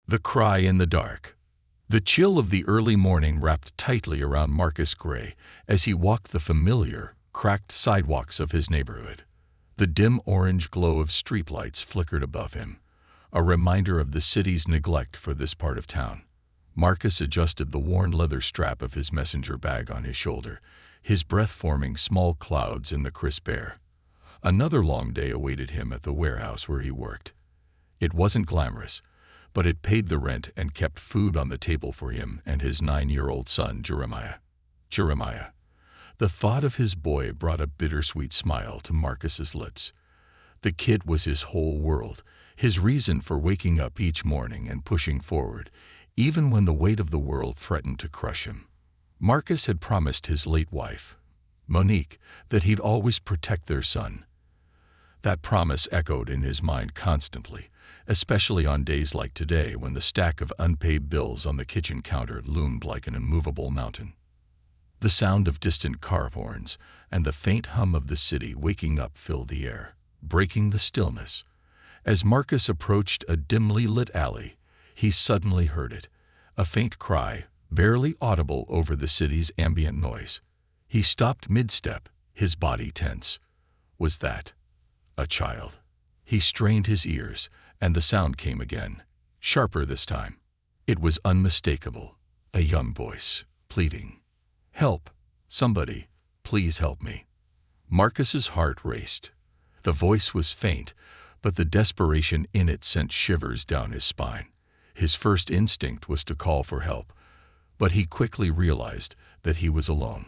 The cry in the dark. The chill of the early morning wrapped tightly around Marcus Gray as he walked the familiar, cracked sidewalks of his neighborhood. The dim orange glow of streetlights flickered above him, a reminder of the city's neglect for this part of town. Marcus adjusted the worn leather strap of his messenger bag on his shoulder, his breath forming small clouds in the crisp air. Another long day awaited him at the warehouse where he worked. It wasn't glamorous, but it paid the rent and kept food on the table for him and his 9-year-old son, Jeremiah. Jeremiah. The thought of his boy brought a bittersweet smile to Marcus's lips. The kid was his whole world, his reason for waking up each morning and pushing forward, even when the weight of the world threatened to crush him. Marcus had promised his late wife, Monique, that he'd always protect their son. That promise echoed in his mind constantly, especially on days like today when the stack of unpaid bills on the kitchen counter loomed like an immovable mountain. The sound of distant car horns and the faint hum of the city waking up filled the air, breaking the stillness. As Marcus approached a dimly lit alley, he suddenly heard it, a faint cry, barely audible over the city's ambient noise. He stopped mid-step, his body tense. Was that a child? He strained his ears, and the sound came again, sharper this time. It was unmistakable, a young voice, pleading. "Help! Somebody, please help me." Marcus's heart raced. The voice was faint, but the desperation in it sent shivers down his spine. His first instinct was to call for help, but he quickly realized that he was alone.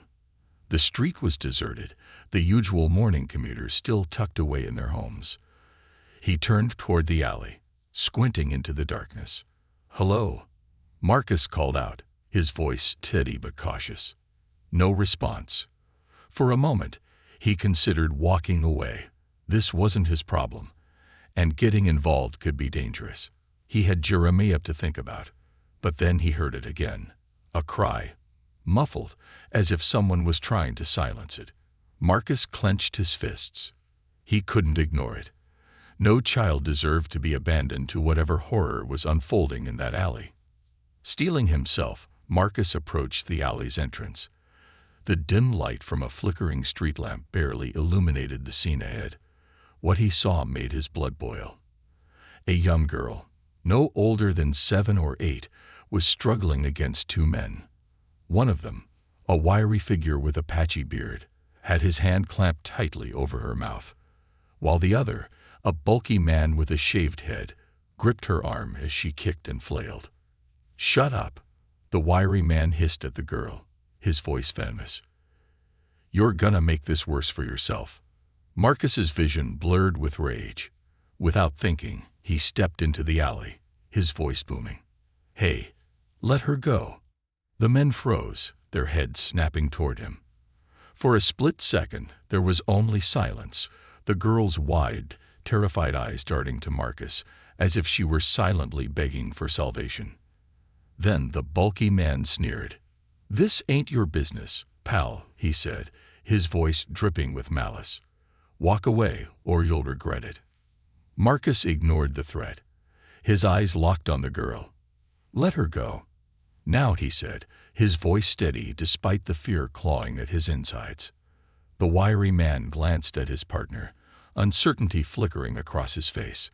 The street was deserted, the usual morning commuters still tucked away in their homes. He turned toward the alley, squinting into the darkness. "Hello," Marcus called out, his voice steady but cautious. No response. For a moment, he considered walking away. This wasn't his problem, and getting involved could be dangerous. He had Jeremiah to think about. But then he heard it again. A cry, muffled, as if someone was trying to silence it. Marcus clenched his fists. He couldn't ignore it. No child deserved to be abandoned to whatever horror was unfolding in that alley. Steeling himself, Marcus approached the alley's entrance. The dim light from a flickering street lamp barely illuminated the scene ahead. What he saw made his blood boil. A young girl, no older than 7 or 8, was struggling against 2 men. One of them, a wiry figure with a patchy beard, had his hand clamped tightly over her mouth, while the other, a bulky man with a shaved head, gripped her arm as she kicked and flailed. "Shut up," the wiry man hissed at the girl, his voice venomous. "You're gonna make this worse for yourself." Marcus's vision blurred with rage. Without thinking, he stepped into the alley, his voice booming. "Hey, let her go." The men froze, their heads snapping toward him. For a split second, there was only silence, the girl's wide, terrified eyes darting to Marcus, as if she were silently begging for salvation. Then the bulky man sneered. "This ain't your business, pal," he said, his voice dripping with malice. "Walk away, or you'll regret it." Marcus ignored the threat. His eyes locked on the girl. "Let her go." "Now," he said, his voice steady despite the fear clawing at his insides. The wiry man glanced at his partner, uncertainty flickering across his face.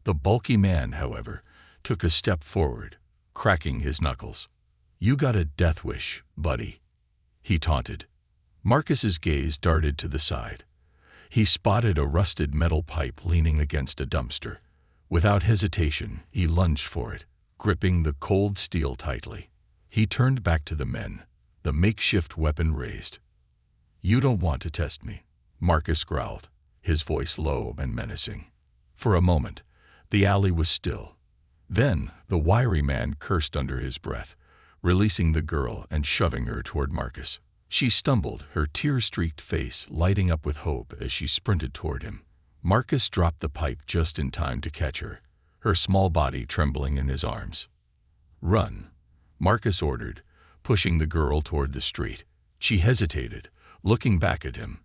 The bulky man, however, took a step forward, cracking his knuckles. "You got a death wish, buddy," he taunted. Marcus's gaze darted to the side. He spotted a rusted metal pipe leaning against a dumpster. Without hesitation, he lunged for it, gripping the cold steel tightly. He turned back to the men, the makeshift weapon raised. "You don't want to test me," Marcus growled, his voice low and menacing. For a moment, the alley was still. Then the wiry man cursed under his breath, releasing the girl and shoving her toward Marcus. She stumbled, her tear-streaked face lighting up with hope as she sprinted toward him. Marcus dropped the pipe just in time to catch her, her small body trembling in his arms. "Run," Marcus ordered, pushing the girl toward the street. She hesitated, looking back at him,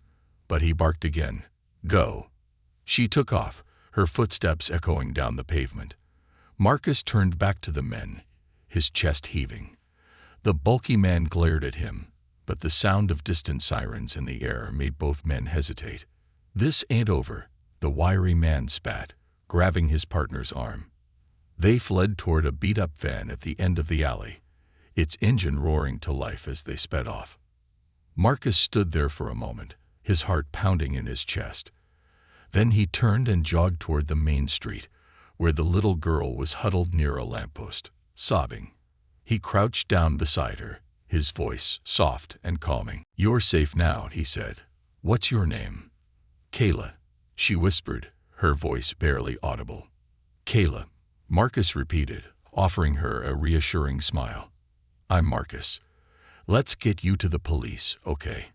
but he barked again. "Go." She took off, her footsteps echoing down the pavement. Marcus turned back to the men, his chest heaving. The bulky man glared at him, but the sound of distant sirens in the air made both men hesitate. "This ain't over," the wiry man spat, grabbing his partner's arm. They fled toward a beat-up van at the end of the alley, its engine roaring to life as they sped off. Marcus stood there for a moment, his heart pounding in his chest. Then he turned and jogged toward the main street, where the little girl was huddled near a lamppost, sobbing. He crouched down beside her, his voice soft and calming. "You're safe now," he said. "What's your name?" "Kayla," she whispered, her voice barely audible. "Kayla," Marcus repeated, offering her a reassuring smile. "I'm Marcus. Let's get you to the police, okay?"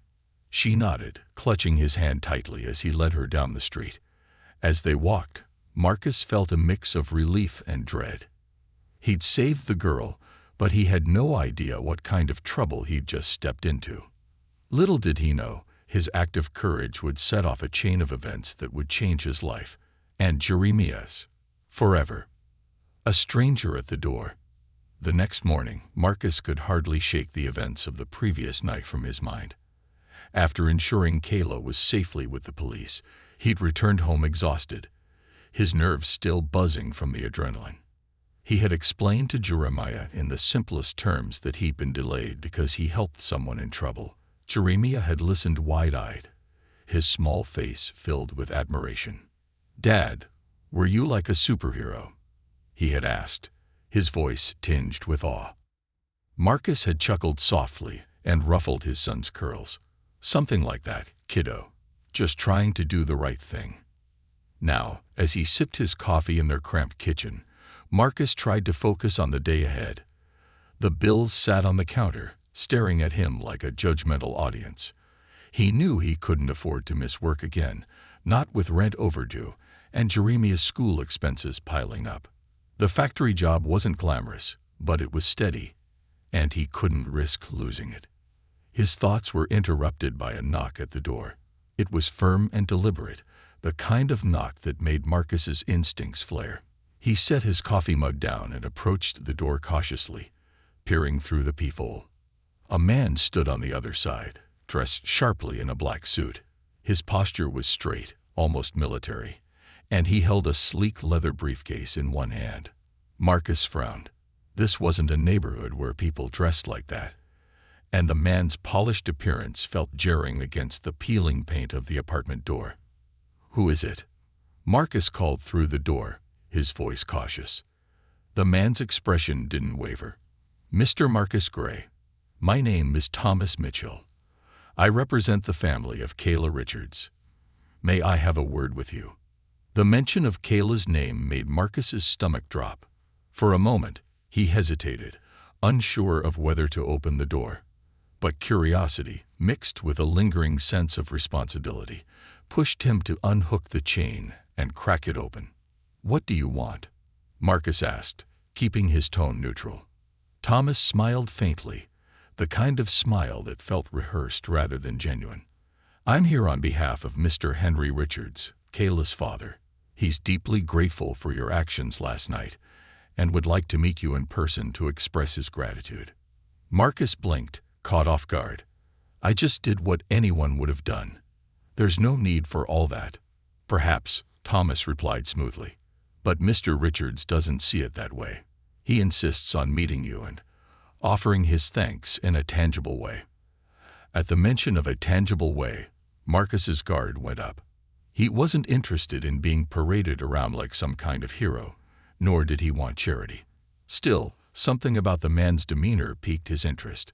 She nodded, clutching his hand tightly as he led her down the street. As they walked, Marcus felt a mix of relief and dread. He'd saved the girl, but he had no idea what kind of trouble he'd just stepped into. Little did he know, his act of courage would set off a chain of events that would change his life, and Jeremiah's, forever. A stranger at the door. The next morning, Marcus could hardly shake the events of the previous night from his mind. After ensuring Kayla was safely with the police, he'd returned home exhausted, his nerves still buzzing from the adrenaline. He had explained to Jeremiah in the simplest terms that he'd been delayed because he helped someone in trouble. Jeremiah had listened wide-eyed, his small face filled with admiration. "Dad, were you like a superhero?" he had asked, his voice tinged with awe. Marcus had chuckled softly and ruffled his son's curls. "Something like that, kiddo. Just trying to do the right thing." Now, as he sipped his coffee in their cramped kitchen, Marcus tried to focus on the day ahead. The bills sat on the counter, staring at him like a judgmental audience. He knew he couldn't afford to miss work again, not with rent overdue and Jeremiah's school expenses piling up. The factory job wasn't glamorous, but it was steady, and he couldn't risk losing it. His thoughts were interrupted by a knock at the door. It was firm and deliberate, the kind of knock that made Marcus's instincts flare. He set his coffee mug down and approached the door cautiously, peering through the peephole. A man stood on the other side, dressed sharply in a black suit. His posture was straight, almost military, and he held a sleek leather briefcase in one hand. Marcus frowned. This wasn't a neighborhood where people dressed like that, and the man's polished appearance felt jarring against the peeling paint of the apartment door. "Who is it?" Marcus called through the door, his voice cautious. The man's expression didn't waver. "Mr. Marcus Gray, my name is Thomas Mitchell. I represent the family of Kayla Richards. May I have a word with you?" The mention of Kayla's name made Marcus's stomach drop. For a moment, he hesitated, unsure of whether to open the door. But curiosity, mixed with a lingering sense of responsibility, pushed him to unhook the chain and crack it open. "What do you want?" Marcus asked, keeping his tone neutral. Thomas smiled faintly, the kind of smile that felt rehearsed rather than genuine. "I'm here on behalf of Mr. Henry Richards, Kayla's father. He's deeply grateful for your actions last night and would like to meet you in person to express his gratitude." Marcus blinked, caught off guard. "I just did what anyone would have done. There's no need for all that." "Perhaps," Thomas replied smoothly. "But Mr. Richards doesn't see it that way. He insists on meeting you and offering his thanks in a tangible way." At the mention of a tangible way, Marcus's guard went up. He wasn't interested in being paraded around like some kind of hero, nor did he want charity. Still, something about the man's demeanor piqued his interest.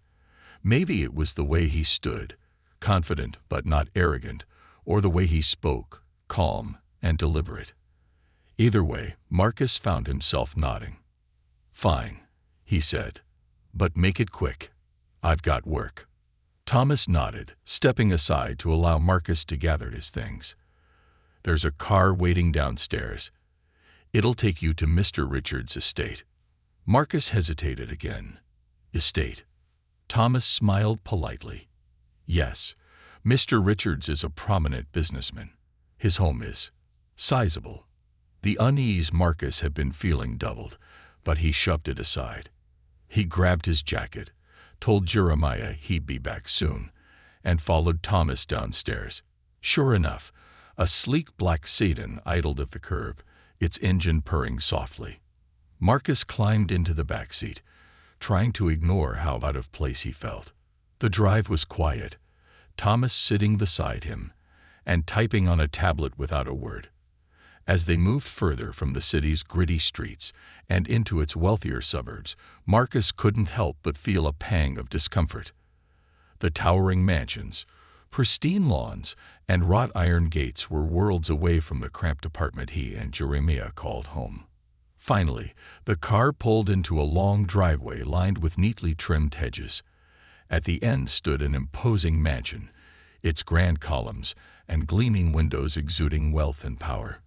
Maybe it was the way he stood, confident but not arrogant, or the way he spoke, calm and deliberate. Either way, Marcus found himself nodding. "Fine," he said, "but make it quick. I've got work." Thomas nodded, stepping aside to allow Marcus to gather his things. "There's a car waiting downstairs. It'll take you to Mr. Richards' estate." Marcus hesitated again. "Estate?" Thomas smiled politely. "Yes, Mr. Richards is a prominent businessman. His home is sizable. The unease Marcus had been feeling doubled, but he shoved it aside. He grabbed his jacket, told Jeremiah he'd be back soon, and followed Thomas downstairs. Sure enough, a sleek black sedan idled at the curb, its engine purring softly. Marcus climbed into the back seat, trying to ignore how out of place he felt. The drive was quiet, Thomas sitting beside him and typing on a tablet without a word. As they moved further from the city's gritty streets and into its wealthier suburbs, Marcus couldn't help but feel a pang of discomfort. The towering mansions, pristine lawns, and wrought iron gates were worlds away from the cramped apartment he and Jeremiah called home. Finally, the car pulled into a long driveway lined with neatly trimmed hedges. At the end stood an imposing mansion, its grand columns and gleaming windows exuding wealth and power.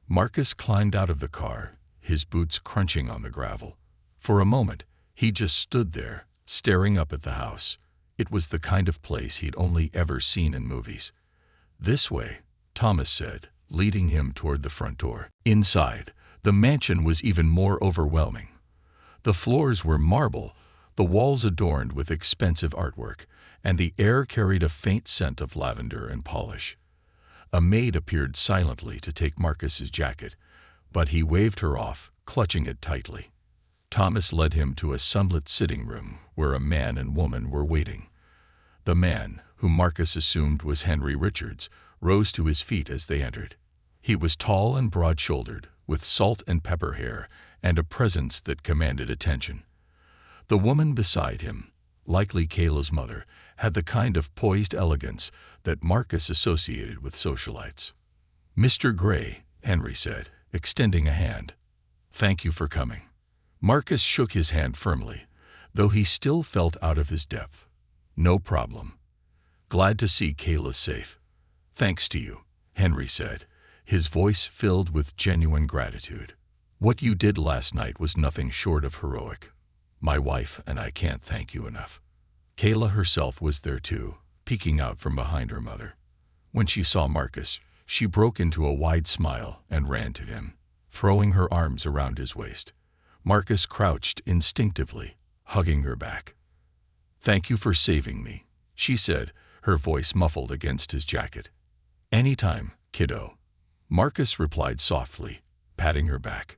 Marcus climbed out of the car, his boots crunching on the gravel. For a moment, he just stood there, staring up at the house. It was the kind of place he'd only ever seen in movies. "This way," Thomas said, leading him toward the front door. Inside, the mansion was even more overwhelming. The floors were marble, the walls adorned with expensive artwork, and the air carried a faint scent of lavender and polish. A maid appeared silently to take Marcus's jacket, but he waved her off, clutching it tightly. Thomas led him to a sunlit sitting room where a man and woman were waiting. The man, whom Marcus assumed was Henry Richards, rose to his feet as they entered. He was tall and broad-shouldered, with salt and pepper hair and a presence that commanded attention. The woman beside him, likely Kayla's mother, had the kind of poised elegance that Marcus associated with socialites. "Mr. Gray," Henry said, extending a hand. "Thank you for coming." Marcus shook his hand firmly, though he still felt out of his depth. "No problem. Glad to see Kayla safe." "Thanks to you," Henry said, his voice filled with genuine gratitude. "What you did last night was nothing short of heroic. My wife and I can't thank you enough." Kayla herself was there too, peeking out from behind her mother. When she saw Marcus, she broke into a wide smile and ran to him, throwing her arms around his waist. Marcus crouched instinctively, hugging her back. "Thank you for saving me," she said, her voice muffled against his jacket. "Anytime, kiddo," Marcus replied softly, patting her back.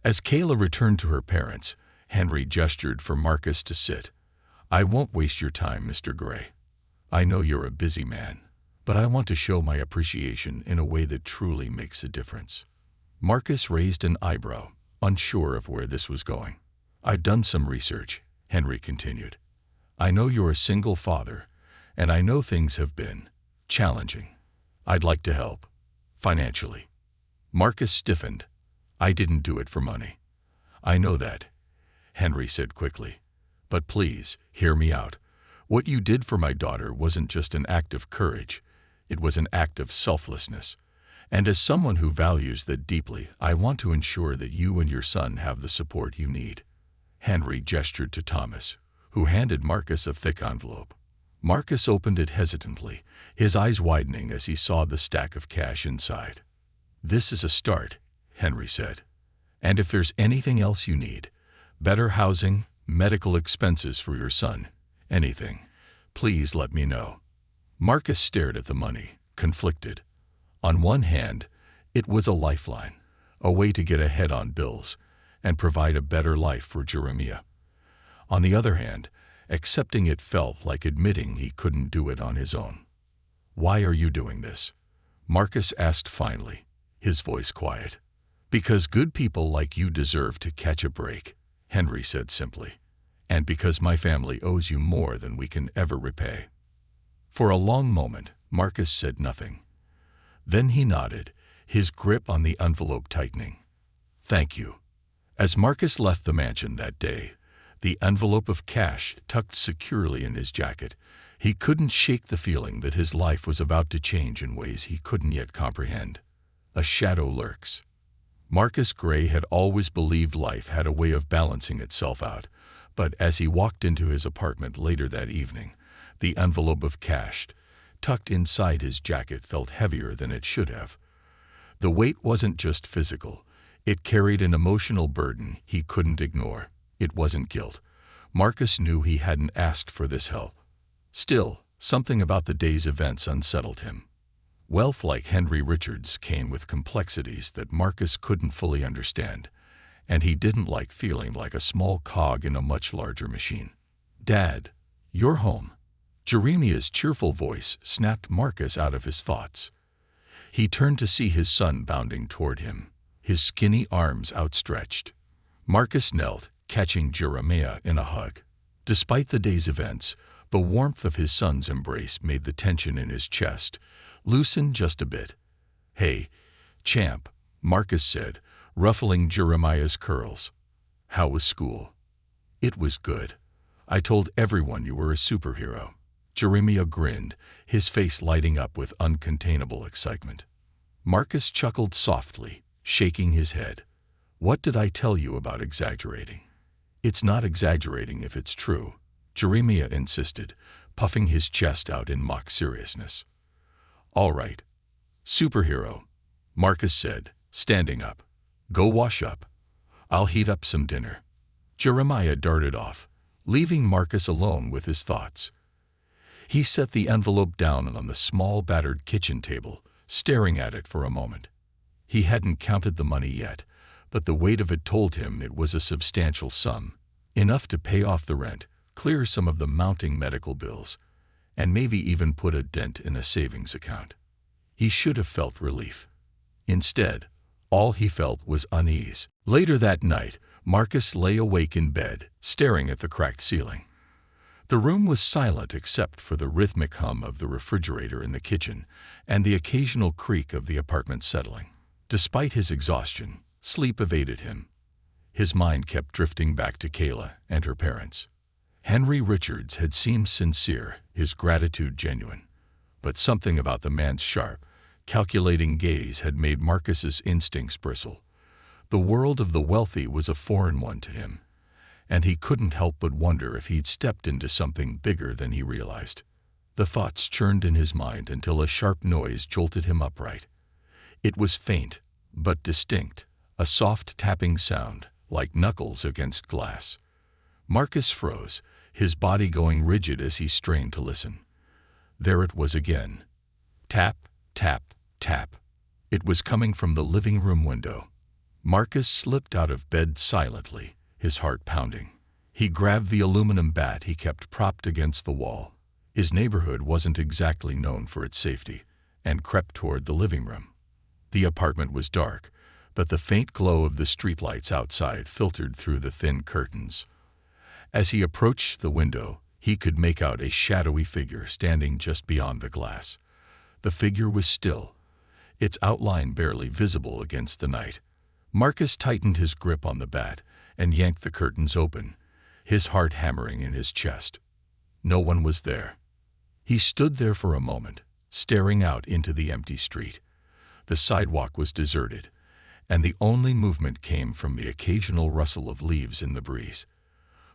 As Kayla returned to her parents, Henry gestured for Marcus to sit. "I won't waste your time, Mr. Gray. I know you're a busy man, but I want to show my appreciation in a way that truly makes a difference." Marcus raised an eyebrow, unsure of where this was going. "I've done some research," Henry continued. "I know you're a single father, and I know things have been challenging. I'd like to help, financially." Marcus stiffened. "I didn't do it for money." "I know that," Henry said quickly. "But please, hear me out. What you did for my daughter wasn't just an act of courage, it was an act of selflessness. And as someone who values that deeply, I want to ensure that you and your son have the support you need." Henry gestured to Thomas, who handed Marcus a thick envelope. Marcus opened it hesitantly, his eyes widening as he saw the stack of cash inside. "This is a start," Henry said. "And if there's anything else you need, better housing, medical expenses for your son, anything, please let me know." Marcus stared at the money, conflicted. On one hand, it was a lifeline, a way to get ahead on bills and provide a better life for Jeremiah. On the other hand, accepting it felt like admitting he couldn't do it on his own. "Why are you doing this?" Marcus asked finally, his voice quiet. "Because good people like you deserve to catch a break," Henry said simply. "And because my family owes you more than we can ever repay." For a long moment, Marcus said nothing. Then he nodded, his grip on the envelope tightening. "Thank you." As Marcus left the mansion that day, the envelope of cash tucked securely in his jacket, he couldn't shake the feeling that his life was about to change in ways he couldn't yet comprehend. A shadow lurks. Marcus Gray had always believed life had a way of balancing itself out, but as he walked into his apartment later that evening, the envelope of cash tucked inside his jacket felt heavier than it should have. The weight wasn't just physical. It carried an emotional burden he couldn't ignore. It wasn't guilt. Marcus knew he hadn't asked for this help. Still, something about the day's events unsettled him. Wealth like Henry Richards came with complexities that Marcus couldn't fully understand, and he didn't like feeling like a small cog in a much larger machine. "Dad, you're home." Jeremiah's cheerful voice snapped Marcus out of his thoughts. He turned to see his son bounding toward him, his skinny arms outstretched. Marcus knelt, catching Jeremiah in a hug. Despite the day's events, the warmth of his son's embrace made the tension in his chest loosen just a bit. "Hey, champ," Marcus said, ruffling Jeremiah's curls. "How was school?" "It was good. I told everyone you were a superhero." Jeremiah grinned, his face lighting up with uncontainable excitement. Marcus chuckled softly, shaking his head. "What did I tell you about exaggerating?" "It's not exaggerating if it's true," Jeremiah insisted, puffing his chest out in mock seriousness. "All right, superhero," Marcus said, standing up. "Go wash up. I'll heat up some dinner." Jeremiah darted off, leaving Marcus alone with his thoughts. He set the envelope down on the small battered kitchen table, staring at it for a moment. He hadn't counted the money yet, but the weight of it told him it was a substantial sum, enough to pay off the rent, clear some of the mounting medical bills, and maybe even put a dent in a savings account. He should have felt relief. Instead, all he felt was unease. Later that night, Marcus lay awake in bed, staring at the cracked ceiling. The room was silent except for the rhythmic hum of the refrigerator in the kitchen and the occasional creak of the apartment settling. Despite his exhaustion, sleep evaded him. His mind kept drifting back to Kayla and her parents. Henry Richards had seemed sincere, his gratitude genuine, but something about the man's sharp, calculating gaze had made Marcus's instincts bristle. The world of the wealthy was a foreign one to him, and he couldn't help but wonder if he'd stepped into something bigger than he realized. The thoughts churned in his mind until a sharp noise jolted him upright. It was faint, but distinct, a soft tapping sound, like knuckles against glass. Marcus froze, his body going rigid as he strained to listen. There it was again. Tap, tap, tap. It was coming from the living room window. Marcus slipped out of bed silently, his heart pounding. He grabbed the aluminum bat he kept propped against the wall. His neighborhood wasn't exactly known for its safety, and crept toward the living room. The apartment was dark, but the faint glow of the streetlights outside filtered through the thin curtains. As he approached the window, he could make out a shadowy figure standing just beyond the glass. The figure was still, its outline barely visible against the night. Marcus tightened his grip on the bat and yanked the curtains open, his heart hammering in his chest. No one was there. He stood there for a moment, staring out into the empty street. The sidewalk was deserted, and the only movement came from the occasional rustle of leaves in the breeze.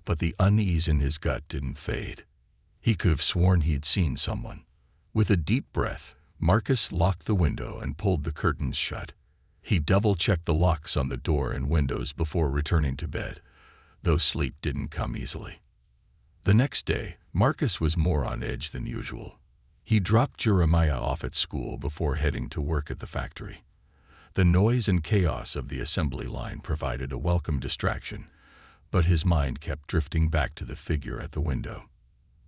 But the unease in his gut didn't fade. He could have sworn he'd seen someone. With a deep breath, Marcus locked the window and pulled the curtains shut. He double-checked the locks on the door and windows before returning to bed, though sleep didn't come easily. The next day, Marcus was more on edge than usual. He dropped Jeremiah off at school before heading to work at the factory. The noise and chaos of the assembly line provided a welcome distraction, but his mind kept drifting back to the figure at the window.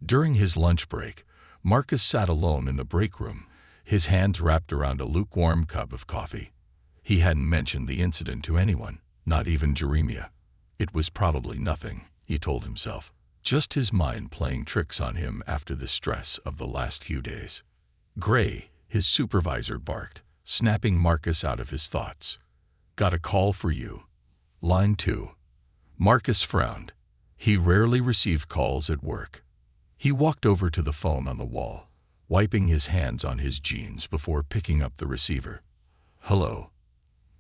During his lunch break, Marcus sat alone in the break room, his hands wrapped around a lukewarm cup of coffee. He hadn't mentioned the incident to anyone, not even Jeremiah. It was probably nothing, he told himself, just his mind playing tricks on him after the stress of the last few days. Gray, his supervisor, barked, snapping Marcus out of his thoughts. "Got a call for you. Line 2. Marcus frowned. He rarely received calls at work. He walked over to the phone on the wall, wiping his hands on his jeans before picking up the receiver. "Hello."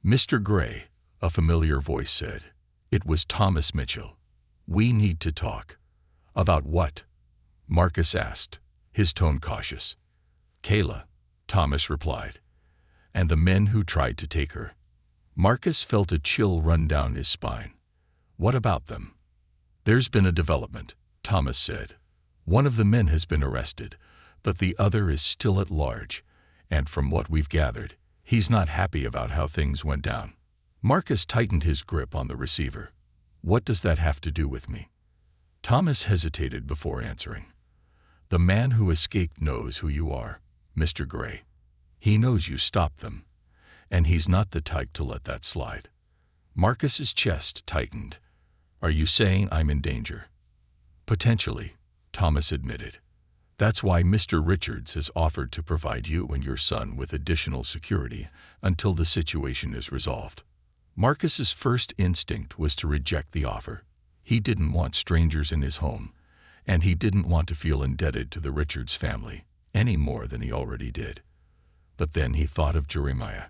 "Mr. Gray," a familiar voice said. It was Thomas Mitchell. "We need to talk." "About what?" Marcus asked, his tone cautious. "Kayla," Thomas replied. and the men who tried to take her. Marcus felt a chill run down his spine. What about them? There's been a development, Thomas said. One of the men has been arrested, but the other is still at large, and from what we've gathered, he's not happy about how things went down. Marcus tightened his grip on the receiver. What does that have to do with me? Thomas hesitated before answering. The man who escaped knows who you are, Mr. Gray. He knows you stopped them, and he's not the type to let that slide. Marcus's chest tightened. Are you saying I'm in danger? Potentially, Thomas admitted. That's why Mr. Richards has offered to provide you and your son with additional security until the situation is resolved. Marcus's first instinct was to reject the offer. He didn't want strangers in his home, and he didn't want to feel indebted to the Richards family any more than he already did. But then he thought of Jeremiah.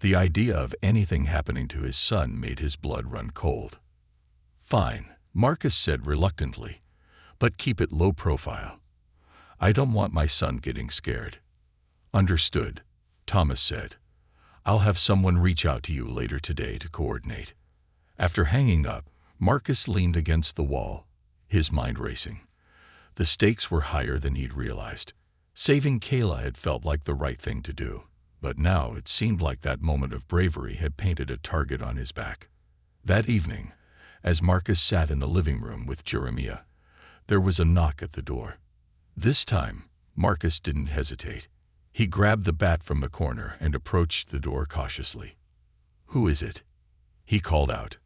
The idea of anything happening to his son made his blood run cold. Fine, Marcus said reluctantly, but keep it low profile. I don't want my son getting scared. Understood, Thomas said. I'll have someone reach out to you later today to coordinate. After hanging up, Marcus leaned against the wall, his mind racing. The stakes were higher than he'd realized. Saving Kayla had felt like the right thing to do, but now it seemed like that moment of bravery had painted a target on his back. That evening, as Marcus sat in the living room with Jeremiah, there was a knock at the door. This time, Marcus didn't hesitate. He grabbed the bat from the corner and approached the door cautiously. Who is it? He called out.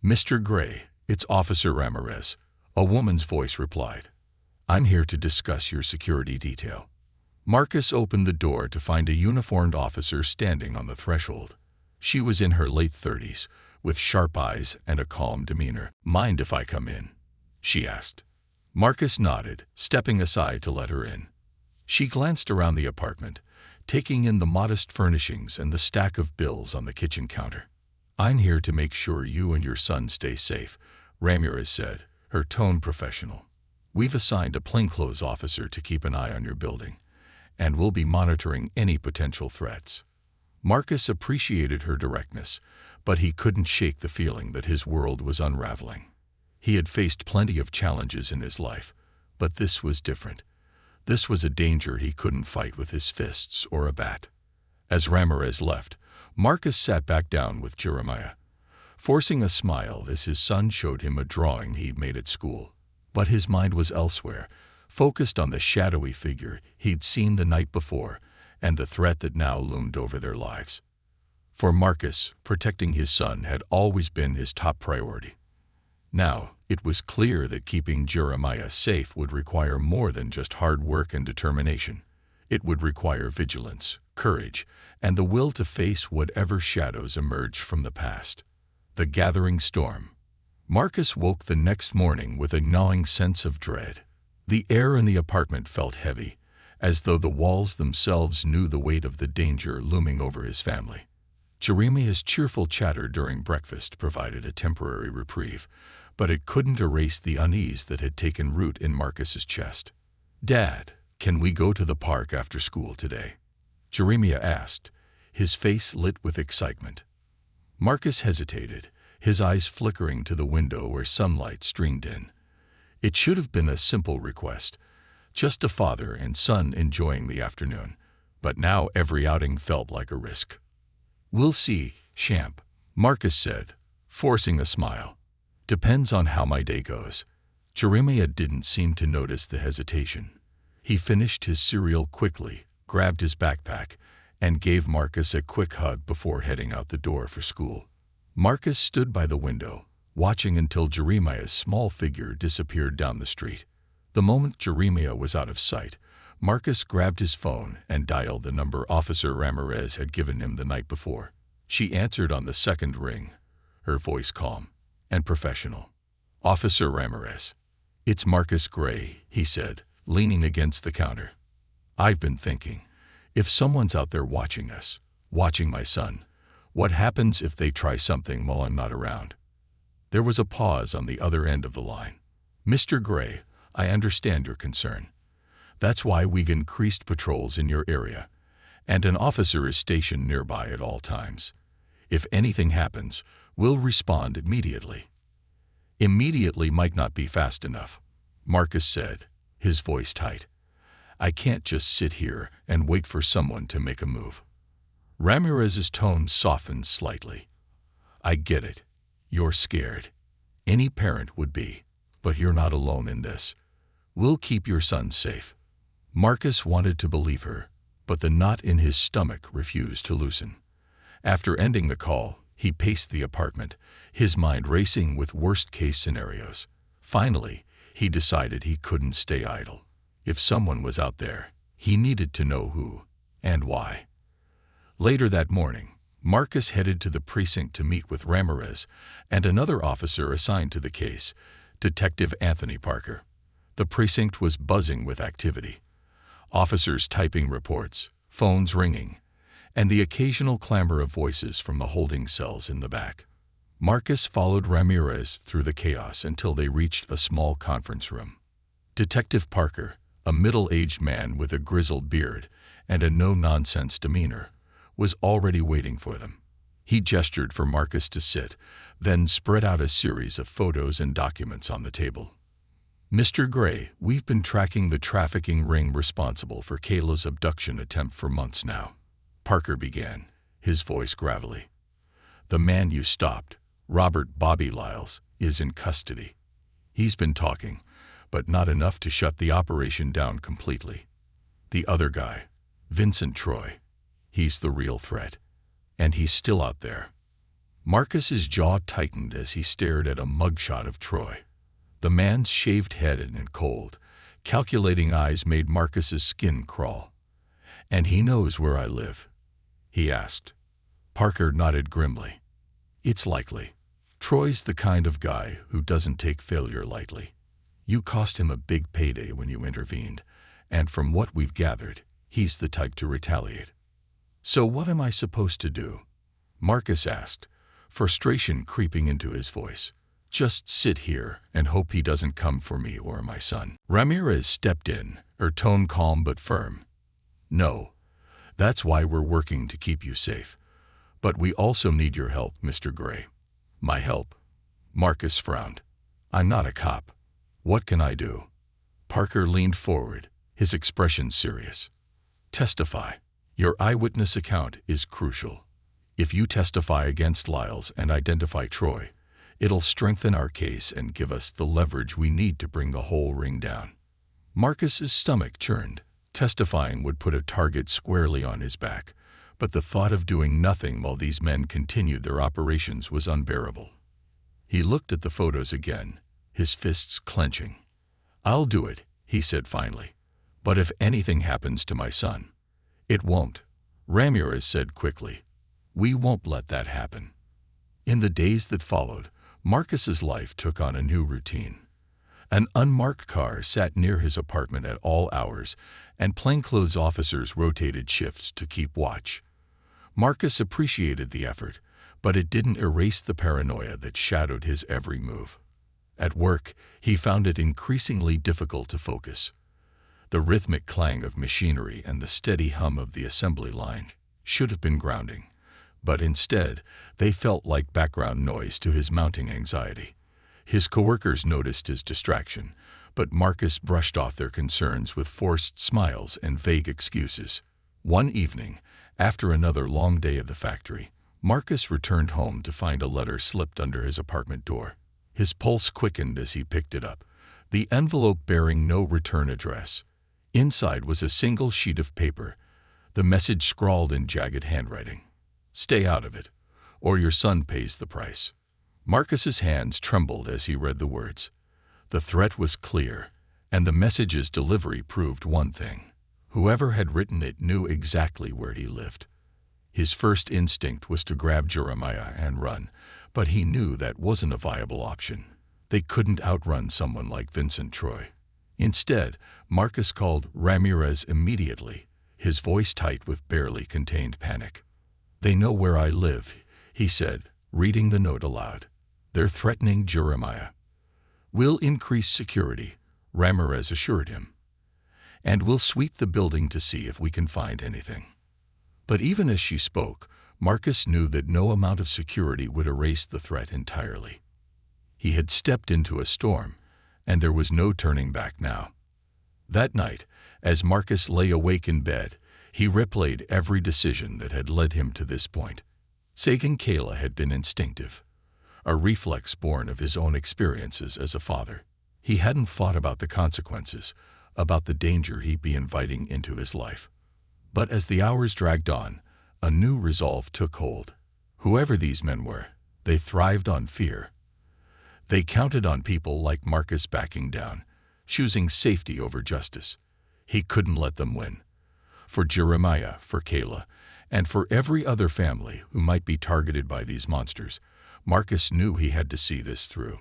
Mr. Gray, it's Officer Ramirez, a woman's voice replied. I'm here to discuss your security detail. Marcus opened the door to find a uniformed officer standing on the threshold. She was in her late 30s, with sharp eyes and a calm demeanor. Mind if I come in? She asked. Marcus nodded, stepping aside to let her in. She glanced around the apartment, taking in the modest furnishings and the stack of bills on the kitchen counter. I'm here to make sure you and your son stay safe, Ramirez said, her tone professional. We've assigned a plainclothes officer to keep an eye on your building, and we'll be monitoring any potential threats. Marcus appreciated her directness, but he couldn't shake the feeling that his world was unraveling. He had faced plenty of challenges in his life, but this was different. This was a danger he couldn't fight with his fists or a bat. As Ramirez left, Marcus sat back down with Jeremiah, forcing a smile as his son showed him a drawing he'd made at school. But his mind was elsewhere, focused on the shadowy figure he'd seen the night before and the threat that now loomed over their lives. For Marcus, protecting his son had always been his top priority. Now, it was clear that keeping Jeremiah safe would require more than just hard work and determination. It would require vigilance, courage, and the will to face whatever shadows emerged from the past. The gathering storm. Marcus woke the next morning with a gnawing sense of dread. The air in the apartment felt heavy, as though the walls themselves knew the weight of the danger looming over his family. Jeremiah's cheerful chatter during breakfast provided a temporary reprieve, but it couldn't erase the unease that had taken root in Marcus's chest. Dad, can we go to the park after school today? Jeremiah asked, his face lit with excitement. Marcus hesitated, his eyes flickering to the window where sunlight streamed in. It should have been a simple request, just a father and son enjoying the afternoon, but now every outing felt like a risk. We'll see, Champ, Marcus said, forcing a smile. Depends on how my day goes. Jeremiah didn't seem to notice the hesitation. He finished his cereal quickly, grabbed his backpack, and gave Marcus a quick hug before heading out the door for school. Marcus stood by the window, watching until Jeremiah's small figure disappeared down the street. The moment Jeremiah was out of sight, Marcus grabbed his phone and dialed the number Officer Ramirez had given him the night before. She answered on the second ring, her voice calm and professional. Officer Ramirez. It's Marcus Gray, he said, leaning against the counter. I've been thinking, if someone's out there watching us, watching my son, what happens if they try something while I'm not around? There was a pause on the other end of the line. Mr. Gray, I understand your concern. That's why we've increased patrols in your area, and an officer is stationed nearby at all times. If anything happens, we'll respond immediately." "Immediately might not be fast enough," Marcus said, his voice tight. "I can't just sit here and wait for someone to make a move." Ramirez's tone softened slightly. "I get it. You're scared. Any parent would be. But you're not alone in this. We'll keep your son safe." Marcus wanted to believe her, but the knot in his stomach refused to loosen. After ending the call, he paced the apartment, his mind racing with worst-case scenarios. Finally, he decided he couldn't stay idle. If someone was out there, he needed to know who and why. Later that morning, Marcus headed to the precinct to meet with Ramirez and another officer assigned to the case, Detective Anthony Parker. The precinct was buzzing with activity. Officers typing reports, phones ringing, and the occasional clamor of voices from the holding cells in the back. Marcus followed Ramirez through the chaos until they reached a small conference room. Detective Parker, a middle-aged man with a grizzled beard and a no-nonsense demeanor, was already waiting for them. He gestured for Marcus to sit, then spread out a series of photos and documents on the table. "Mr. Gray, we've been tracking the trafficking ring responsible for Kayla's abduction attempt for months now," Parker began, his voice gravelly. "The man you stopped, Robert Bobby Lyles, is in custody. He's been talking, but not enough to shut the operation down completely. The other guy, Vincent Troy, he's the real threat, and he's still out there." Marcus's jaw tightened as he stared at a mugshot of Troy. The man's shaved head and cold, calculating eyes made Marcus's skin crawl. "And he knows where I live?" he asked. Parker nodded grimly. "It's likely. Troy's the kind of guy who doesn't take failure lightly. You cost him a big payday when you intervened, and from what we've gathered, he's the type to retaliate." "So what am I supposed to do?" Marcus asked, frustration creeping into his voice. "Just sit here and hope he doesn't come for me or my son." Ramirez stepped in, her tone calm but firm. "No. That's why we're working to keep you safe. But we also need your help, Mr. Gray." "My help?" Marcus frowned. "I'm not a cop. What can I do?" Parker leaned forward, his expression serious. "Testify. Your eyewitness account is crucial. If you testify against Lyles and identify Troy, it'll strengthen our case and give us the leverage we need to bring the whole ring down." Marcus's stomach churned. Testifying would put a target squarely on his back, but the thought of doing nothing while these men continued their operations was unbearable. He looked at the photos again, his fists clenching. "I'll do it," he said finally. "But if anything happens to my son—" "It won't," Ramirez said quickly. "We won't let that happen." In the days that followed, Marcus's life took on a new routine. An unmarked car sat near his apartment at all hours, and plainclothes officers rotated shifts to keep watch. Marcus appreciated the effort, but it didn't erase the paranoia that shadowed his every move. At work, he found it increasingly difficult to focus. The rhythmic clang of machinery and the steady hum of the assembly line should have been grounding, but instead, they felt like background noise to his mounting anxiety. His coworkers noticed his distraction, but Marcus brushed off their concerns with forced smiles and vague excuses. One evening, after another long day at the factory, Marcus returned home to find a letter slipped under his apartment door. His pulse quickened as he picked it up, the envelope bearing no return address. Inside was a single sheet of paper, the message scrawled in jagged handwriting. "Stay out of it, or your son pays the price." Marcus's hands trembled as he read the words. The threat was clear, and the message's delivery proved one thing. Whoever had written it knew exactly where he lived. His first instinct was to grab Jeremiah and run, but he knew that wasn't a viable option. They couldn't outrun someone like Vincent Troy. Instead, Marcus called Ramirez immediately, his voice tight with barely contained panic. "They know where I live," he said, reading the note aloud. "They're threatening Jeremiah." "We'll increase security," Ramirez assured him. "And we'll sweep the building to see if we can find anything." But even as she spoke, Marcus knew that no amount of security would erase the threat entirely. He had stepped into a storm, and there was no turning back now. That night, as Marcus lay awake in bed, he replayed every decision that had led him to this point. Saving Kayla had been instinctive, a reflex born of his own experiences as a father. He hadn't thought about the consequences, about the danger he'd be inviting into his life. But as the hours dragged on, a new resolve took hold. Whoever these men were, they thrived on fear. They counted on people like Marcus backing down, choosing safety over justice. He couldn't let them win. For Jeremiah, for Kayla, and for every other family who might be targeted by these monsters, Marcus knew he had to see this through.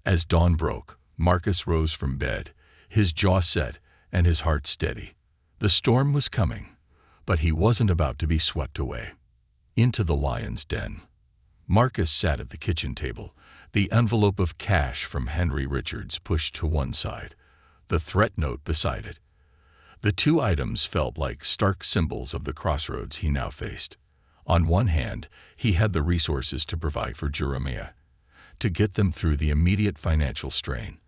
As dawn broke, Marcus rose from bed, his jaw set and his heart steady. The storm was coming, but he wasn't about to be swept away into the lion's den. Marcus sat at the kitchen table, the envelope of cash from Henry Richards pushed to one side, the threat note beside it. The two items felt like stark symbols of the crossroads he now faced. On one hand, he had the resources to provide for Jeremiah, to get them through the immediate financial strain.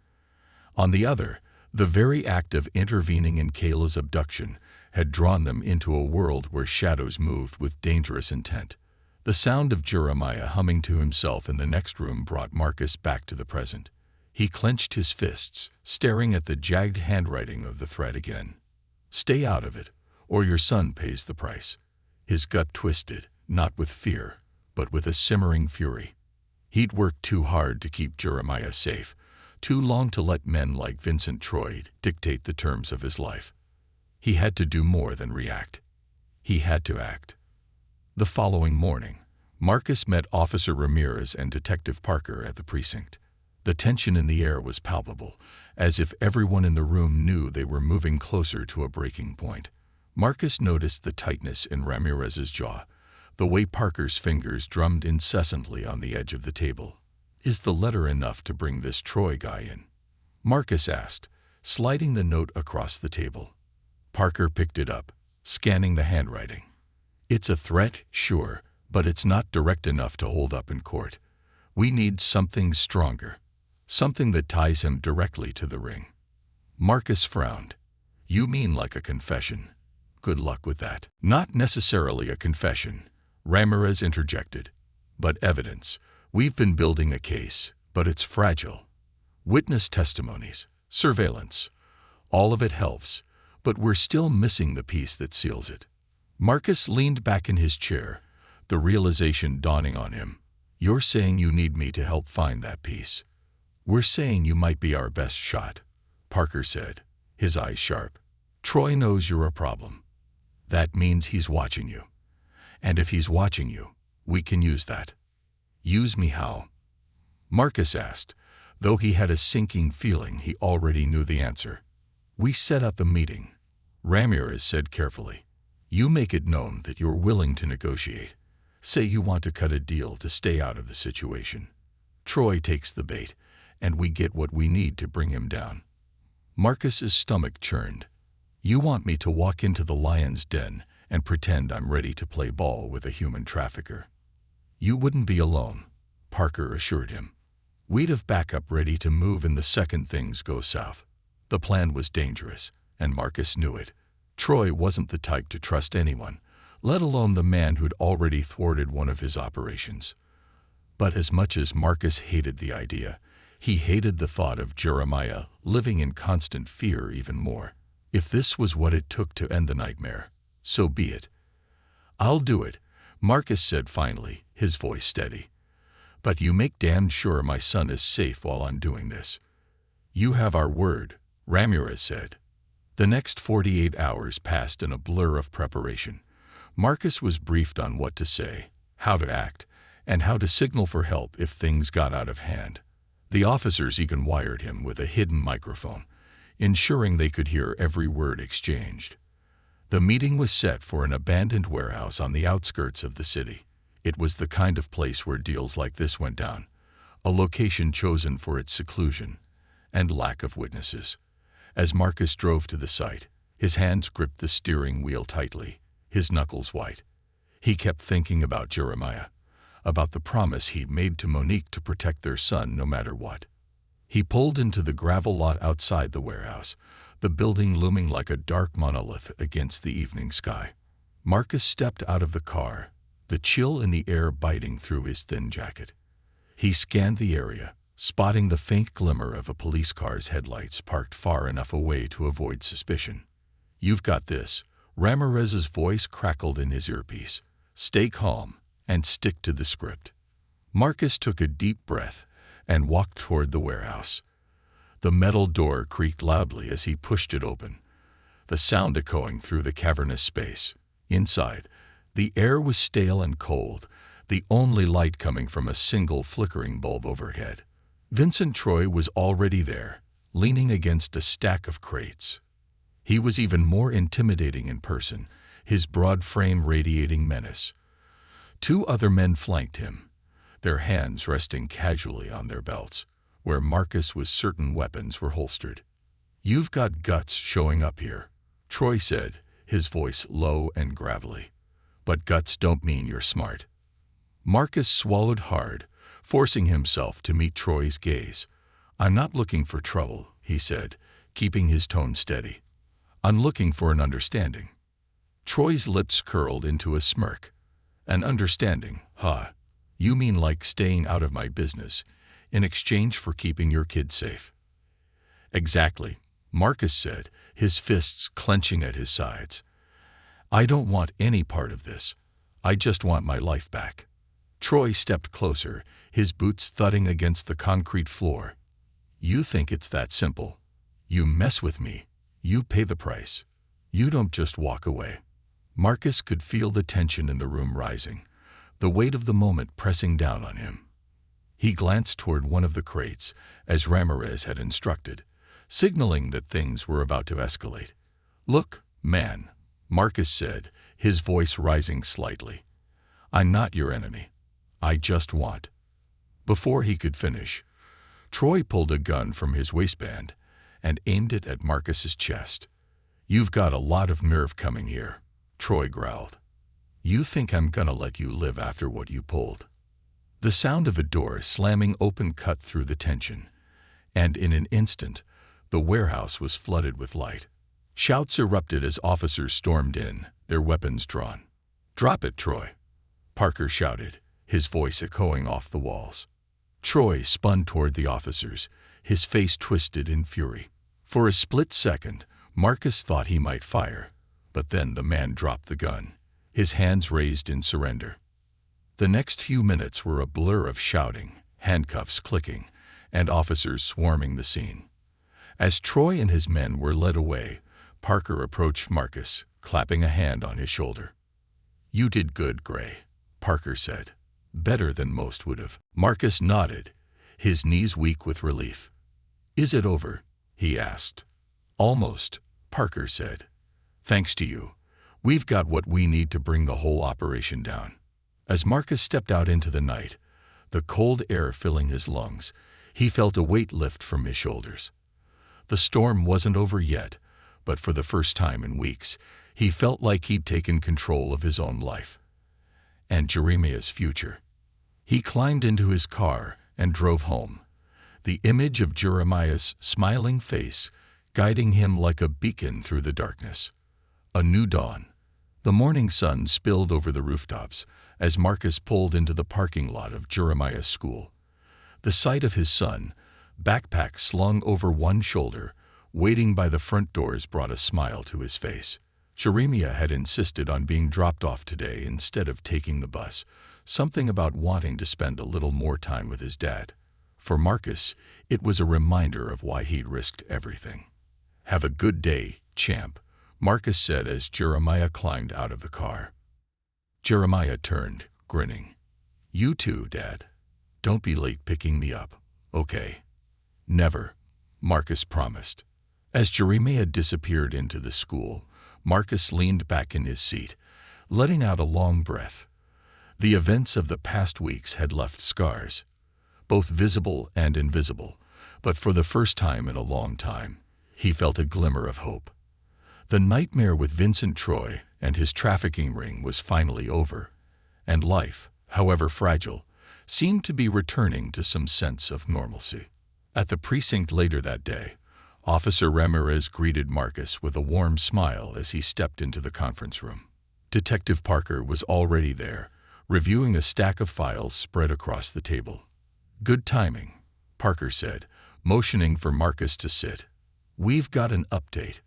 On the other, the very act of intervening in Kayla's abduction had drawn them into a world where shadows moved with dangerous intent. The sound of Jeremiah humming to himself in the next room brought Marcus back to the present. He clenched his fists, staring at the jagged handwriting of the threat again. "Stay out of it, or your son pays the price." His gut twisted, not with fear, but with a simmering fury. He'd worked too hard to keep Jeremiah safe, too long to let men like Vincent Troy dictate the terms of his life. He had to do more than react. He had to act. The following morning, Marcus met Officer Ramirez and Detective Parker at the precinct. The tension in the air was palpable, as if everyone in the room knew they were moving closer to a breaking point. Marcus noticed the tightness in Ramirez's jaw, the way Parker's fingers drummed incessantly on the edge of the table. "Is the letter enough to bring this Troy guy in?" Marcus asked, sliding the note across the table. Parker picked it up, scanning the handwriting. "It's a threat, sure, but it's not direct enough to hold up in court. We need something stronger, something that ties him directly to the ring." Marcus frowned. "You mean like a confession? Good luck with that." "Not necessarily a confession," Ramirez interjected, "but evidence. We've been building a case, but it's fragile. Witness testimonies, surveillance, all of it helps, but we're still missing the piece that seals it." Marcus leaned back in his chair, the realization dawning on him. "You're saying you need me to help find that piece." "We're saying you might be our best shot," Parker said, his eyes sharp. "Troy knows you're a problem. That means he's watching you. And if he's watching you, we can use that." "Use me how?" Marcus asked, though he had a sinking feeling he already knew the answer. "We set up a meeting," Ramirez said carefully. "You make it known that you're willing to negotiate. Say you want to cut a deal to stay out of the situation. Troy takes the bait, and we get what we need to bring him down." Marcus's stomach churned. "You want me to walk into the lion's den and pretend I'm ready to play ball with a human trafficker?" "You wouldn't be alone," Parker assured him. "We'd have backup ready to move in the second things go south." The plan was dangerous, and Marcus knew it. Troy wasn't the type to trust anyone, let alone the man who'd already thwarted one of his operations. But as much as Marcus hated the idea, he hated the thought of Jeremiah living in constant fear even more. If this was what it took to end the nightmare, so be it. "I'll do it," Marcus said finally, his voice steady. "But you make damn sure my son is safe while I'm doing this." "You have our word," Ramirez said. The next 48 hours passed in a blur of preparation. Marcus was briefed on what to say, how to act, and how to signal for help if things got out of hand. The officers even wired him with a hidden microphone, ensuring they could hear every word exchanged. The meeting was set for an abandoned warehouse on the outskirts of the city. It was the kind of place where deals like this went down, a location chosen for its seclusion and lack of witnesses. As Marcus drove to the site, his hands gripped the steering wheel tightly, his knuckles white. He kept thinking about Jeremiah, about the promise he'd made to Monique to protect their son no matter what. He pulled into the gravel lot outside the warehouse, the building looming like a dark monolith against the evening sky. Marcus stepped out of the car, the chill in the air biting through his thin jacket. He scanned the area, spotting the faint glimmer of a police car's headlights parked far enough away to avoid suspicion. "You've got this," Ramirez's voice crackled in his earpiece. "Stay calm and stick to the script." Marcus took a deep breath and walked toward the warehouse. The metal door creaked loudly as he pushed it open, the sound echoing through the cavernous space. Inside, the air was stale and cold, the only light coming from a single flickering bulb overhead. Vincent Troy was already there, leaning against a stack of crates. He was even more intimidating in person, his broad frame radiating menace. Two other men flanked him, their hands resting casually on their belts, where Marcus was certain weapons were holstered. "You've got guts showing up here," Troy said, his voice low and gravelly. "But guts don't mean you're smart." Marcus swallowed hard, forcing himself to meet Troy's gaze. "I'm not looking for trouble," he said, keeping his tone steady. "I'm looking for an understanding." Troy's lips curled into a smirk. "An understanding, huh? You mean like staying out of my business, in exchange for keeping your kid safe?" "Exactly," Marcus said, his fists clenching at his sides. "I don't want any part of this. I just want my life back." Troy stepped closer, his boots thudding against the concrete floor. "You think it's that simple? You mess with me, you pay the price. You don't just walk away." Marcus could feel the tension in the room rising, the weight of the moment pressing down on him. He glanced toward one of the crates, as Ramirez had instructed, signaling that things were about to escalate. "Look, man," Marcus said, his voice rising slightly. "I'm not your enemy. I just want—" Before he could finish, Troy pulled a gun from his waistband and aimed it at Marcus's chest. "You've got a lot of nerve coming here," Troy growled. "You think I'm gonna let you live after what you pulled?" The sound of a door slamming open cut through the tension, and in an instant, the warehouse was flooded with light. Shouts erupted as officers stormed in, their weapons drawn. "Drop it, Troy," Parker shouted, his voice echoing off the walls. Troy spun toward the officers, his face twisted in fury. For a split second, Marcus thought he might fire, but then the man dropped the gun, his hands raised in surrender. The next few minutes were a blur of shouting, handcuffs clicking, and officers swarming the scene. As Troy and his men were led away, Parker approached Marcus, clapping a hand on his shoulder. "You did good, Gray," Parker said. "Better than most would have." Marcus nodded, his knees weak with relief. "Is it over?" he asked. "Almost," Parker said. "Thanks to you, we've got what we need to bring the whole operation down." As Marcus stepped out into the night, the cold air filling his lungs, he felt a weight lift from his shoulders. The storm wasn't over yet, but for the first time in weeks, he felt like he'd taken control of his own life and Jeremiah's future. He climbed into his car and drove home, the image of Jeremiah's smiling face guiding him like a beacon through the darkness. A new dawn. The morning sun spilled over the rooftops as Marcus pulled into the parking lot of Jeremiah's school. The sight of his son, backpack slung over one shoulder, waiting by the front doors brought a smile to his face. Jeremiah had insisted on being dropped off today instead of taking the bus, something about wanting to spend a little more time with his dad. For Marcus, it was a reminder of why he'd risked everything. "Have a good day, champ," Marcus said as Jeremiah climbed out of the car. Jeremiah turned, grinning. "You too, Dad. Don't be late picking me up, okay?" "Never," Marcus promised. As Jeremiah disappeared into the school, Marcus leaned back in his seat, letting out a long breath. The events of the past weeks had left scars, both visible and invisible, but for the first time in a long time, he felt a glimmer of hope. The nightmare with Vincent Troy and his trafficking ring was finally over, and life, however fragile, seemed to be returning to some sense of normalcy. At the precinct later that day, Officer Ramirez greeted Marcus with a warm smile as he stepped into the conference room. Detective Parker was already there, reviewing a stack of files spread across the table. "Good timing," Parker said, motioning for Marcus to sit. "We've got an update."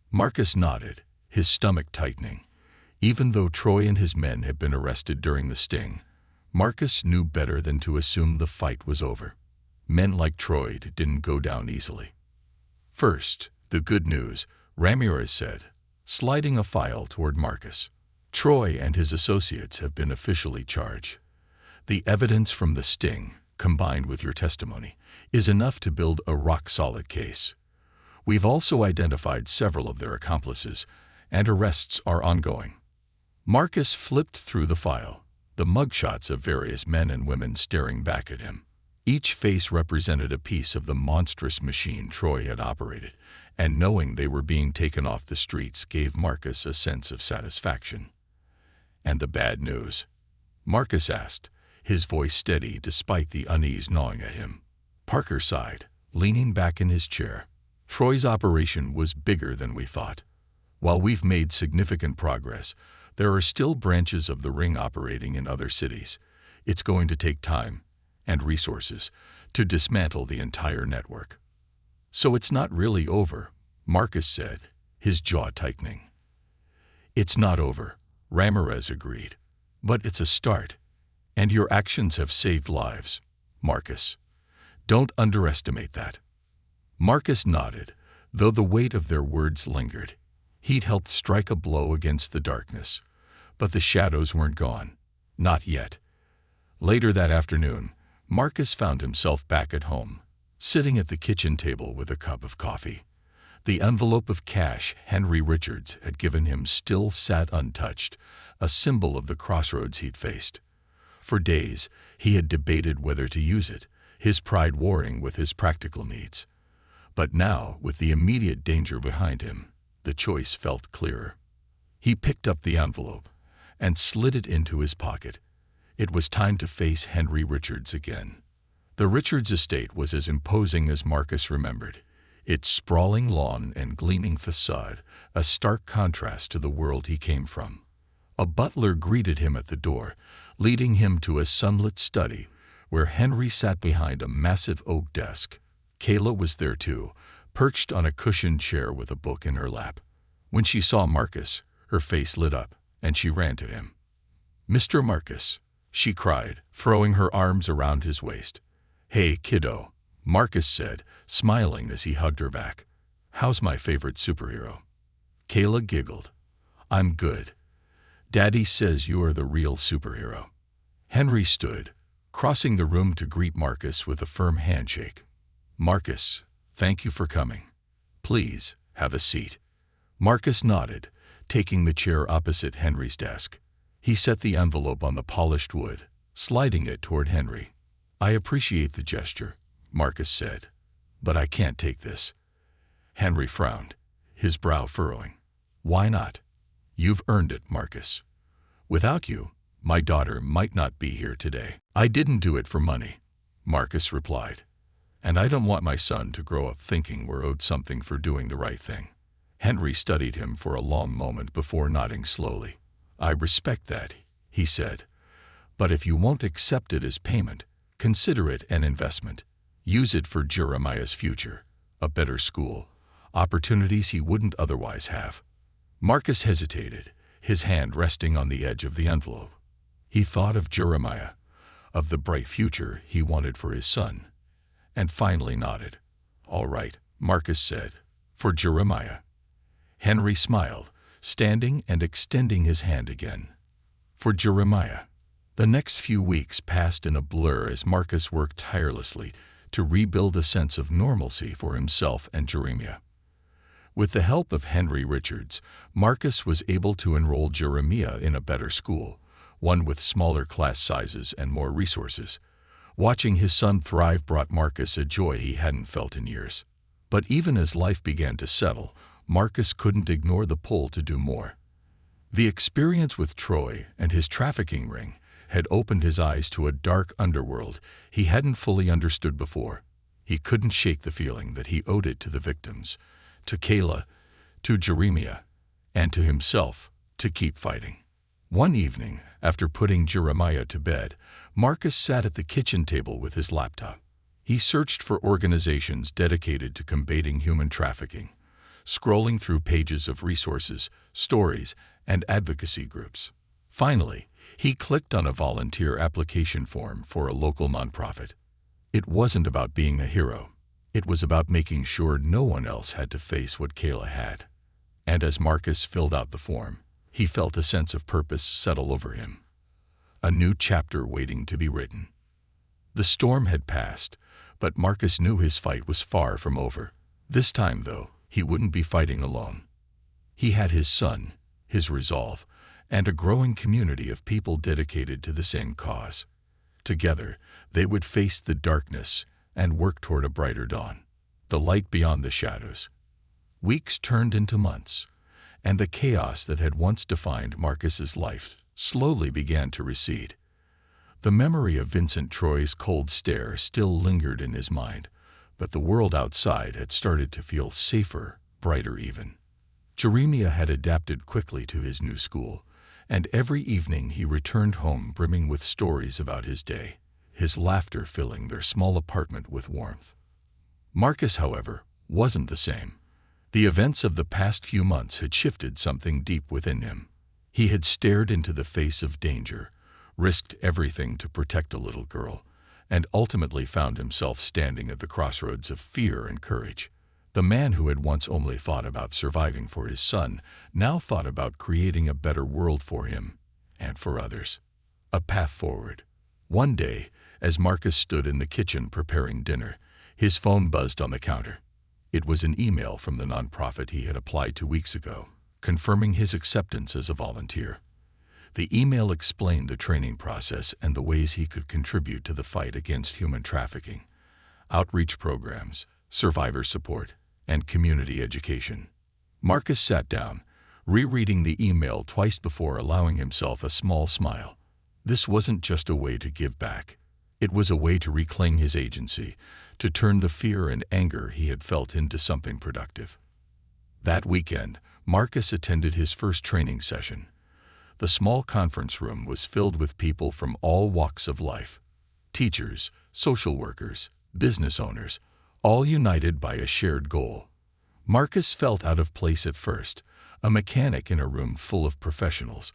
Marcus nodded, his stomach tightening. Even though Troy and his men had been arrested during the sting, Marcus knew better than to assume the fight was over. Men like Troy didn't go down easily. "First, the good news," Ramirez said, sliding a file toward Marcus. "Troy and his associates have been officially charged. The evidence from the sting, combined with your testimony, is enough to build a rock-solid case. We've also identified several of their accomplices, and arrests are ongoing." Marcus flipped through the file, the mugshots of various men and women staring back at him. Each face represented a piece of the monstrous machine Troy had operated, and knowing they were being taken off the streets gave Marcus a sense of satisfaction. "And the bad news?" Marcus asked, his voice steady despite the unease gnawing at him. Parker sighed, leaning back in his chair. "Troy's operation was bigger than we thought. While we've made significant progress, there are still branches of the ring operating in other cities. It's going to take time and resources to dismantle the entire network." "So it's not really over," Marcus said, his jaw tightening. "It's not over," Ramirez agreed, "but it's a start. And your actions have saved lives, Marcus. Don't underestimate that." Marcus nodded, though the weight of their words lingered. He'd helped strike a blow against the darkness, but the shadows weren't gone. Not yet. Later that afternoon, Marcus found himself back at home, sitting at the kitchen table with a cup of coffee. The envelope of cash Henry Richards had given him still sat untouched, a symbol of the crossroads he'd faced. For days, he had debated whether to use it, his pride warring with his practical needs. But now, with the immediate danger behind him, the choice felt clearer. He picked up the envelope and slid it into his pocket. It was time to face Henry Richards again. The Richards estate was as imposing as Marcus remembered, its sprawling lawn and gleaming facade a stark contrast to the world he came from. A butler greeted him at the door, leading him to a sunlit study where Henry sat behind a massive oak desk. Kayla was there too, perched on a cushioned chair with a book in her lap. When she saw Marcus, her face lit up, and she ran to him. "Mr. Marcus," she cried, throwing her arms around his waist. "Hey, kiddo," Marcus said, smiling as he hugged her back. "How's my favorite superhero?" Kayla giggled. "I'm good. Daddy says you are the real superhero." Henry stood, crossing the room to greet Marcus with a firm handshake. "Marcus, thank you for coming. Please, have a seat." Marcus nodded, taking the chair opposite Henry's desk. He set the envelope on the polished wood, sliding it toward Henry. "I appreciate the gesture," Marcus said, "but I can't take this." Henry frowned, his brow furrowing. "Why not? You've earned it, Marcus. Without you, my daughter might not be here today." "I didn't do it for money," Marcus replied. "And I don't want my son to grow up thinking we're owed something for doing the right thing." Henry studied him for a long moment before nodding slowly. "I respect that," he said. "But if you won't accept it as payment, consider it an investment. Use it for Jeremiah's future, a better school, opportunities he wouldn't otherwise have." Marcus hesitated, his hand resting on the edge of the envelope. He thought of Jeremiah, of the bright future he wanted for his son, and finally nodded. "All right," Marcus said, "for Jeremiah." Henry smiled, standing and extending his hand again. "For Jeremiah." The next few weeks passed in a blur as Marcus worked tirelessly to rebuild a sense of normalcy for himself and Jeremiah. With the help of Henry Richards, Marcus was able to enroll Jeremiah in a better school, one with smaller class sizes and more resources. Watching his son thrive brought Marcus a joy he hadn't felt in years. But even as life began to settle, Marcus couldn't ignore the pull to do more. The experience with Troy and his trafficking ring had opened his eyes to a dark underworld he hadn't fully understood before. He couldn't shake the feeling that he owed it to the victims, to Kayla, to Jeremiah, and to himself to keep fighting. One evening, after putting Jeremiah to bed, Marcus sat at the kitchen table with his laptop. He searched for organizations dedicated to combating human trafficking, scrolling through pages of resources, stories, and advocacy groups. Finally, he clicked on a volunteer application form for a local nonprofit. It wasn't about being a hero. It was about making sure no one else had to face what Kayla had. And as Marcus filled out the form, he felt a sense of purpose settle over him. A new chapter waiting to be written. The storm had passed, but Marcus knew his fight was far from over. This time, though, he wouldn't be fighting alone. He had his son, his resolve, and a growing community of people dedicated to the same cause. Together, they would face the darkness and work toward a brighter dawn, the light beyond the shadows. Weeks turned into months, and the chaos that had once defined Marcus's life slowly began to recede. The memory of Vincent Troy's cold stare still lingered in his mind, but the world outside had started to feel safer, brighter even. Jeremiah had adapted quickly to his new school, and every evening he returned home brimming with stories about his day, his laughter filling their small apartment with warmth. Marcus, however, wasn't the same. The events of the past few months had shifted something deep within him. He had stared into the face of danger, risked everything to protect a little girl, and ultimately found himself standing at the crossroads of fear and courage. The man who had once only thought about surviving for his son now thought about creating a better world for him and for others. A path forward. One day, as Marcus stood in the kitchen preparing dinner, his phone buzzed on the counter. It was an email from the nonprofit he had applied to weeks ago, confirming his acceptance as a volunteer. The email explained the training process and the ways he could contribute to the fight against human trafficking: outreach programs, survivor support, and community education. Marcus sat down, rereading the email twice before allowing himself a small smile. This wasn't just a way to give back. It was a way to reclaim his agency, to turn the fear and anger he had felt into something productive. That weekend, Marcus attended his first training session. The small conference room was filled with people from all walks of life: teachers, social workers, business owners, all united by a shared goal. Marcus felt out of place at first, a mechanic in a room full of professionals,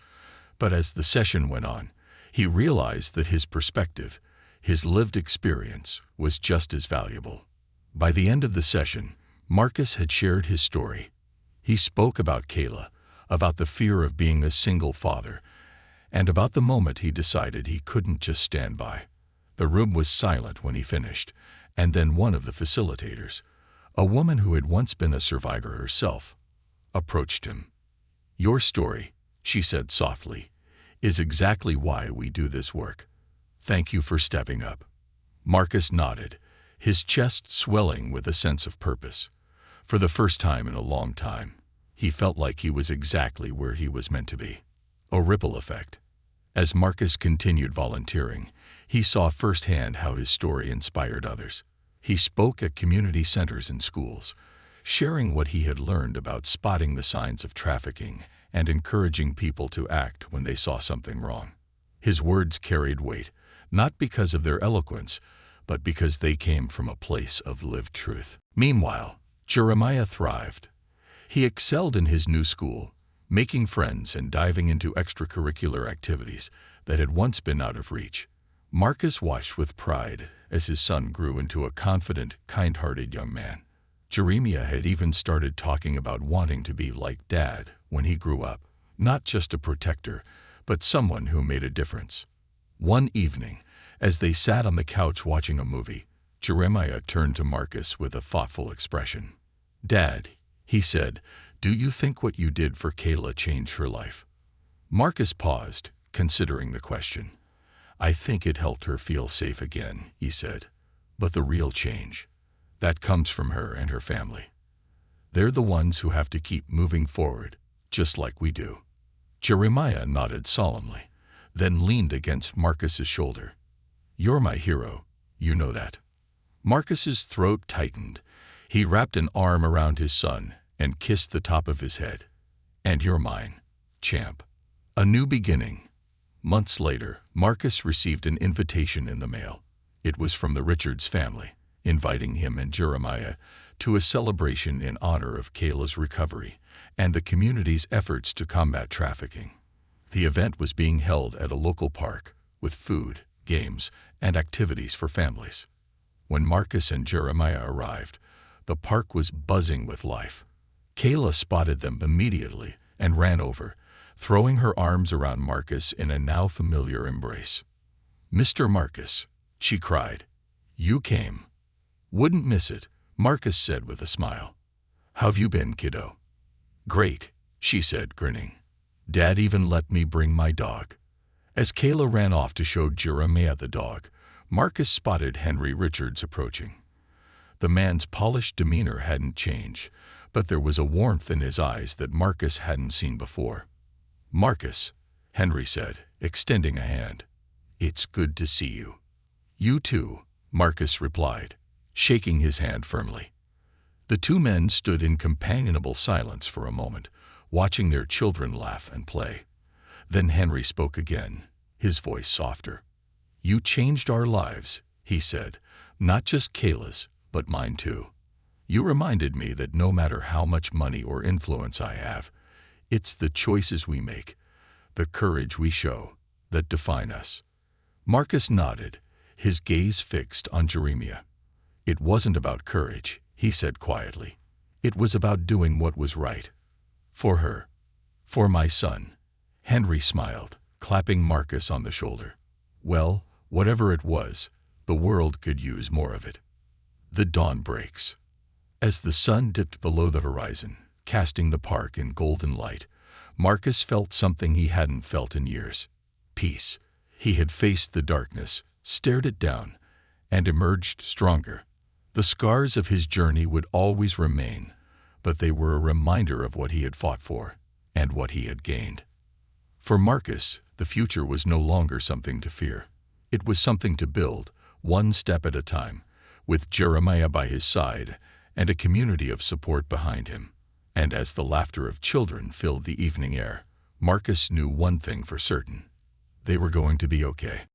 but as the session went on, he realized that his perspective, his lived experience, was just as valuable. By the end of the session, Marcus had shared his story. He spoke about Kayla, about the fear of being a single father, and about the moment he decided he couldn't just stand by. The room was silent when he finished, and then one of the facilitators, a woman who had once been a survivor herself, approached him. "Your story," she said softly, "is exactly why we do this work. Thank you for stepping up." Marcus nodded, his chest swelling with a sense of purpose. For the first time in a long time, he felt like he was exactly where he was meant to be. A ripple effect. As Marcus continued volunteering, he saw firsthand how his story inspired others. He spoke at community centers and schools, sharing what he had learned about spotting the signs of trafficking and encouraging people to act when they saw something wrong. His words carried weight, not because of their eloquence, but because they came from a place of lived truth. Meanwhile, Jeremiah thrived. He excelled in his new school, making friends and diving into extracurricular activities that had once been out of reach. Marcus watched with pride as his son grew into a confident, kind-hearted young man. Jeremiah had even started talking about wanting to be like Dad when he grew up, not just a protector, but someone who made a difference. One evening, as they sat on the couch watching a movie, Jeremiah turned to Marcus with a thoughtful expression. "Dad," he said, "do you think what you did for Kayla changed her life?" Marcus paused, considering the question. "I think it helped her feel safe again," he said. "But the real change, that comes from her and her family. They're the ones who have to keep moving forward, just like we do." Jeremiah nodded solemnly, then leaned against Marcus's shoulder. "You're my hero, you know that." Marcus's throat tightened. He wrapped an arm around his son and kissed the top of his head. "And you're mine, champ." A new beginning. Months later, Marcus received an invitation in the mail. It was from the Richards family, inviting him and Jeremiah to a celebration in honor of Kayla's recovery and the community's efforts to combat trafficking. The event was being held at a local park, with food, games, and activities for families. When Marcus and Jeremiah arrived, the park was buzzing with life. Kayla spotted them immediately and ran over, throwing her arms around Marcus in a now familiar embrace. "Mr. Marcus," she cried, "you came." "Wouldn't miss it," Marcus said with a smile. "How've you been, kiddo?" "Great," she said, grinning. "Dad even let me bring my dog." As Kayla ran off to show Jeremiah the dog, Marcus spotted Henry Richards approaching. The man's polished demeanor hadn't changed, but there was a warmth in his eyes that Marcus hadn't seen before. "Marcus," Henry said, extending a hand. "It's good to see you." "You too," Marcus replied, shaking his hand firmly. The two men stood in companionable silence for a moment, watching their children laugh and play. Then Henry spoke again, his voice softer. "You changed our lives," he said, "not just Kayla's, but mine too. You reminded me that no matter how much money or influence I have, it's the choices we make, the courage we show, that define us." Marcus nodded, his gaze fixed on Jeremiah. "It wasn't about courage," he said quietly. "It was about doing what was right. For her. For my son." Henry smiled, clapping Marcus on the shoulder. "Well, whatever it was, the world could use more of it." The dawn breaks. As the sun dipped below the horizon, casting the park in golden light, Marcus felt something he hadn't felt in years. Peace. He had faced the darkness, stared it down, and emerged stronger. The scars of his journey would always remain, but they were a reminder of what he had fought for and what he had gained. For Marcus, the future was no longer something to fear. It was something to build, one step at a time, with Jeremiah by his side and a community of support behind him. And as the laughter of children filled the evening air, Marcus knew one thing for certain: they were going to be okay.